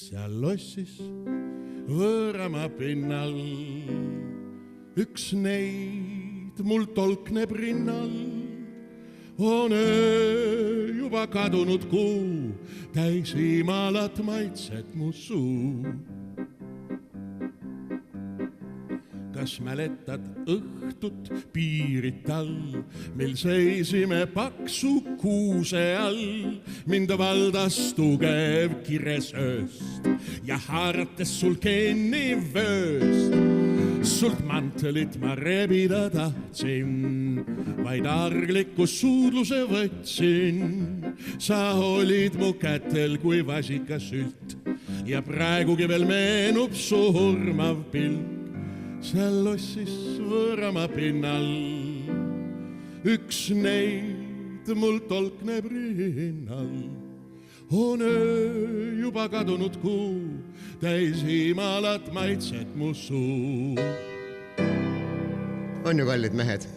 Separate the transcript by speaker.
Speaker 1: seal lossis võõrama pinnal üks neid mul tolkneb rinnal. On öö juba kadunud kuu, täis imalat maitset mu suu. Kas mäletad õhtut piirit all, mil seisime paksu kuuse all, mind valdas tugev kiresööst ja haarates sul kinni vööst. Sult mantelit ma rebida tahtsin, vaid argliku suudluse võtsin. Sa olid mu kätel kui vasikasült ja praegugi veel meenub su hurmav pilk. Seal lossis võõrama pinnal üks neid mul tolkneb rinnal. On öö juba kadunud kuu, täis imalat maitset mu suu.
Speaker 2: On ju kallid mehed?